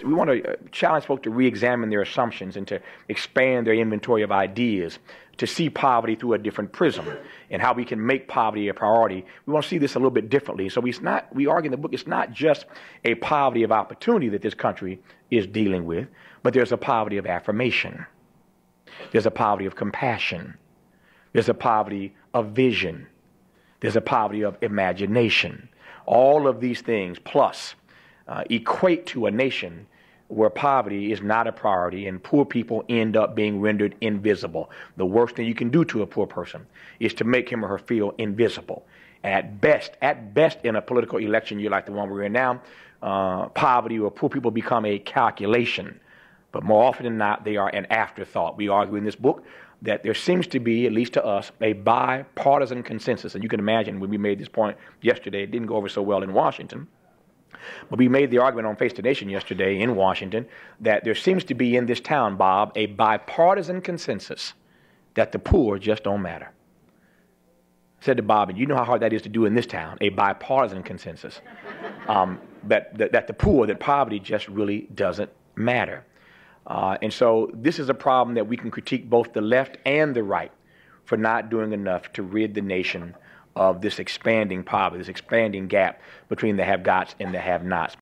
we want to challenge folks to re-examine their assumptions and to expand their inventory of ideas, to see poverty through a different prism and how we can make poverty a priority. We want to see this a little bit differently. So we argue in the book, it's not just a poverty of opportunity that this country is dealing with, but there's a poverty of affirmation. There's a poverty of compassion. There's a poverty of vision. There's a poverty of imagination. All of these things plus equate to a nation where poverty is not a priority and poor people end up being rendered invisible. The worst thing you can do to a poor person is to make him or her feel invisible. At best in a political election year like the one we're in now, poverty or poor people become a calculation. But more often than not, they are an afterthought. We argue in this book that there seems to be, at least to us, a bipartisan consensus. And you can imagine when we made this point yesterday, it didn't go over so well in Washington. But we made the argument on Face the Nation yesterday in Washington that there seems to be in this town, Bob, a bipartisan consensus that the poor just don't matter. I said to Bob, and you know how hard that is to do in this town, a bipartisan consensus, that the poor, that poverty just really doesn't matter. And so this is a problem that we can critique both the left and the right for not doing enough to rid the nation of this expanding poverty, this expanding gap between the have-gots and the have-nots.